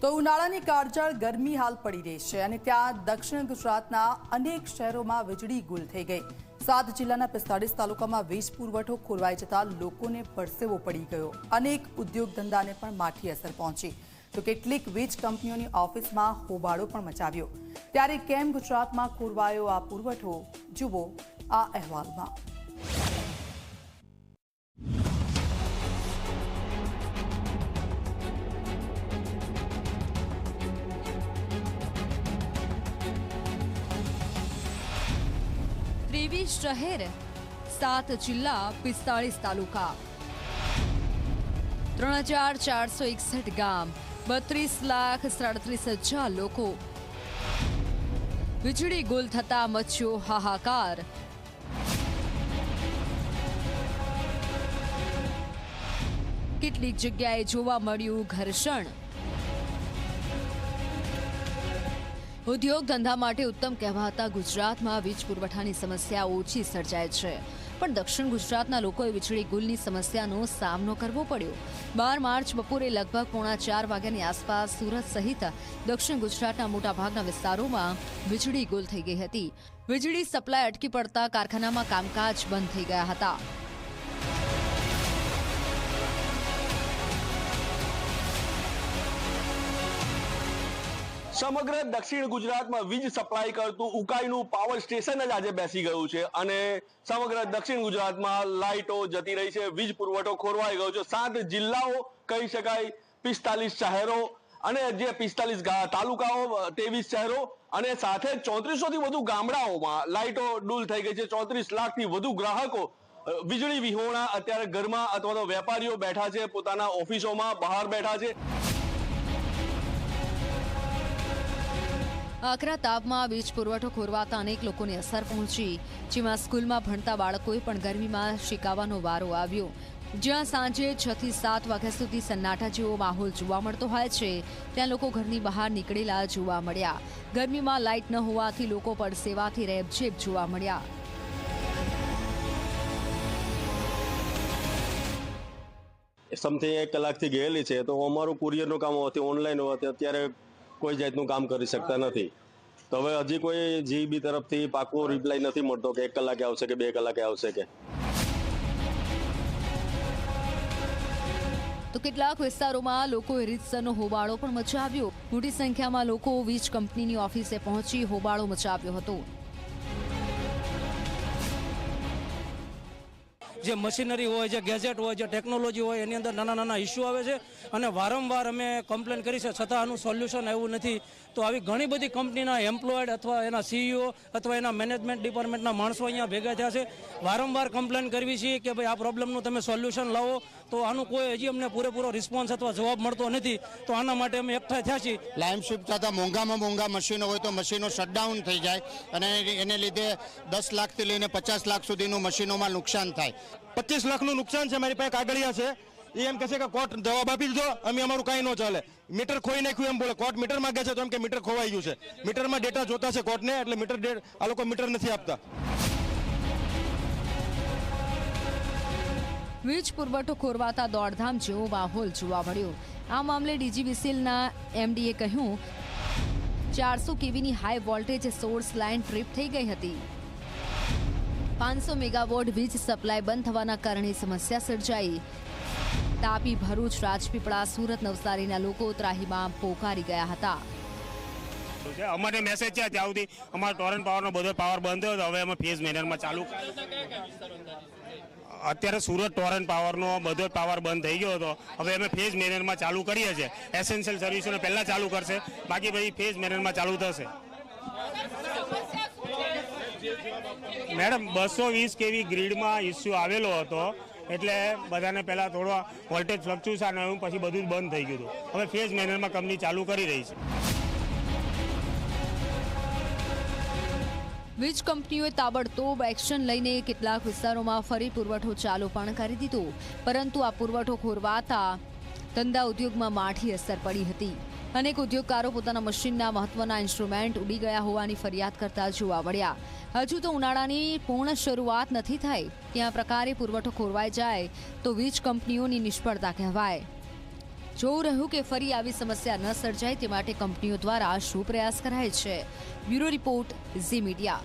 તો ઉનાળાની કાળઝાળ ગરમી હાલ પડી રહી છે અને ત્યાં દક્ષિણ ગુજરાતના અનેક શહેરોમાં વીજળી ગુલ થઈ ગઈ। 7 જિલ્લાના 45 તાલુકામાં વીજ પુરવઠો ખોરવાઈ જતા લોકોને પરસેવો પડી ગયો। અનેક ઉદ્યોગ ધંધાને પણ માઠી અસર પહોંચી તો કેટલીક વીજ કંપનીઓની ઓફિસમાં હોબાળો પણ મચાવ્યો। ત્યારે કેમ ગુજરાતમાં ખોરવાયો આ પુરવઠો, જુઓ આ અહેવાલમાં। शहर 7 जिल्ला 45 तालुका 3461 गाम 32,37,000 लोको વીજળી ગુલ થતા મચ્યો હાહાકાર। કેટલીક જગ્યાએ જોવા મળ્યું ઘર્ષણ। ઉદ્યોગ ધંધા માટે ઉત્તમ કહેવાતા ગુજરાતમાં વીજ પુરવઠાની સમસ્યા ઓછી સર્જાય છે, પણ દક્ષિણ ગુજરાતના લોકોએ વીજળી ગુલની સમસ્યાનો સામનો કરવો પડ્યો। 12 માર્ચ બપોરે લગભગ 3:45 વાગ્યાની આસપાસ સુરત સહિત દક્ષિણ ગુજરાતના મોટાભાગના વિસ્તારોમાં વીજળી ગુલ થઈ ગઈ હતી। વીજળી સપ્લાય અટકી પડતા કારખાનામાં કામકાજ બંધ થઈ ગયા હતા। સમગ્ર દક્ષિણ ગુજરાતમાં વીજ સપ્લાય કરતું ઉકાઈનું પાવર સ્ટેશન જ આજે બેસી ગયું છે અને સમગ્ર દક્ષિણ ગુજરાતમાં લાઇટો જતી રહી છે, વીજ પુરવઠો ખોરવાઈ ગયો છે। 7 જિલ્લાઓ કહી શકાય, 45 શહેરો અને જે 45 તાલુકાઓ, 23 શહેરો અને સાથે 3400 થી વધુ ગામડાઓમાં લાઇટો ડૂલ થઈ ગઈ છે। 34 લાખથી વધુ ગ્રાહકો વીજળી વિહોણા અત્યારે ઘરમાં અથવા તો વેપારીઓ બેઠા છે, પોતાના ઓફિસોમાં બહાર બેઠા છે। આકરા તાપમાં વીજ પુરવઠો ખોરવાતા અનેક લોકોને અસર પહોંચી, જેમાં સ્કૂલમાં ભણતા બાળકોએ પણ ગરમીમાં શીકાવાનો વારો આવ્યો। જ્યાં સાંજે 6 થી 7 વાગ્યા સુધી સન્નાટા જેવો માહોલ જોવા મળતો હોય છે, ત્યાં લોકો ઘરની બહાર નીકળેલા જોવા મળ્યા। ગરમીમાં લાઇટ ન હોવાથી લોકો પરસેવાથી રેબઝેબ જોવા મળ્યા। સમથિંગ 1 કલાકથી ગયેલી છે, તો અમારું કુરિયરનું કામ હોવાથી ઓનલાઈન હોવાથી અત્યારે કોઈ જાતનું કામ કરી શકતા નથી। તો હવે હજી કોઈ જીબી તરફથી પાકો રિપ્લાય નથી મળતો કે 1 કલાકે આવશે કે 2 કલાકે આવશે કે। તો કેટલાક વિસ્તારોમાં લોકોએ રીતસરનો હોબાળો પણ મચાવ્યો। મોટી સંખ્યામાં લોકો વીજ કંપનીની ઓફિસે પહોંચી હોબાળો મચાવ્યો હતો। જે મશીનરી હોય, જે ગેજેટ હોય, જે ટેકનોલોજી હોય, એની અંદર નાના નાના ઇસ્યુ આવે છે અને વારંવાર અમે કમ્પ્લેન કરી છે, છતાં આનું સોલ્યુશન આવ્યું નથી। તો આવી ઘણી બધી કંપનીના એમ્પ્લોયડ અથવા એના સીઈઓ અથવા એના મેનેજમેન્ટ ડિપાર્ટમેન્ટના માણસો અહીંયા ભેગા થયા છે। વારંવાર કમ્પ્લેન કરવી છે કે ભાઈ આ પ્રોબ્લેમનું તમે સોલ્યુશન લાવો, તો આનું કોઈ હજી અમને પૂરેપૂરો રિસ્પોન્સ અથવા જવાબ મળતો નથી। તો આના માટે અમે એકઠા થયા છીએ। લાઇન શિફ્ટ થતાં મોંઘામાં મોંઘા મશીનો હોય તો મશીનો શટડાઉન થઈ જાય અને એને લીધે 10 લાખથી લઈને 50 લાખ સુધીનું મશીનોમાં નુકસાન થાય। 25 લાખનું નુકસાન છે। મારી પાસે કાગળિયા છે, એ એમ કહે છે કે કોર્ટ જવાબ આપી દીધો, અમે અમારું કાંઈ ન ચાલે। મીટર ખોઈ નાખ્યું એમ બોલે, કોર્ટ મીટર માંગે છે તો એમ કે મીટર ખોવાઈ ગયું છે। મીટરમાં ડેટા જોતા છે કોર્ટને, એટલે આ લોકો મીટર નથી આપતા। વીજ પુરવઠો ખોરવાતા દોડધામ જેવો માહોલ જોવા મળ્યો। આ મામલે ડીજીવીસીએલના એમડીએ કહ્યું, 400 કેવીની high voltage source line trip થઈ ગઈ હતી। 500 મેગાવોટ વીજ સપ્લાય બંધ થવાના કારણે સમસ્યા સર્જાઈ। તાપી, ભરૂચ, રાજપીપળા, સુરત, નવસારીના લોકો ત્રાહીમાં પોકારી ગયા હતા। અમારે મેસેજ છે ત્યાં સુધી અમારો ટોરેન્ટ પાવરનો બધો પાવર બંધ થયો, હવે અમે ફેઝ મેનરમાં ચાલુ। અત્યારે સુરત ટોરેન્ટ પાવરનો બધો પાવર બંધ થઈ ગયો હતો, હવે અમે ફેઝ મેનરમાં ચાલુ કરીએ છીએ। એસેન્શિયલ સર્વિસોને પહેલા ચાલુ કરશે, બાકી પછી ફેઝ મેનરમાં ચાલુ થશે। મેડમ 220 કેવી ગ્રીડમાં ઇસ્યુ આવેલો હતો, એટલે બધાને પહેલાં થોડો વોલ્ટેજ ફ્લક્ચ્યુએશન આવ્યું, પછી બધું જ બંધ થઈ ગયું હતું। હવે ફેઝ મેનરમાં કંપની ચાલુ કરી રહી છે। વીજ કંપનીઓએ તાબડતોબ એક્શન લઈને કેટલાક વિસ્તારોમાં ફરી પુરવઠો ચાલુ પણ કરી દીધો, પરંતુ આ પુરવઠો ખોરવાતા ધંધા ઉદ્યોગમાં માઠી અસર પડી હતી। અનેક ઉદ્યોગકારો પોતાના મશીનના મહત્વના ઇન્સ્ટ્રુમેન્ટ ઉડી ગયા હોવાની ફરિયાદ કરતા જોવા મળ્યા। હજુ તો ઉનાળાની પૂર્ણ શરૂઆત નથી થઈ, ત્યાં પ્રકારે પુરવઠો ખોરવાઈ જાય તો વીજ કંપનીઓની નિષ્ફળતા કહેવાય। જોવું રહ્યું કે ફરી આવી સમસ્યા ન સર્જાય તે માટે કંપનીઓ દ્વારા શું પ્રયાસ કરાય છે. Bureau report, Zee media.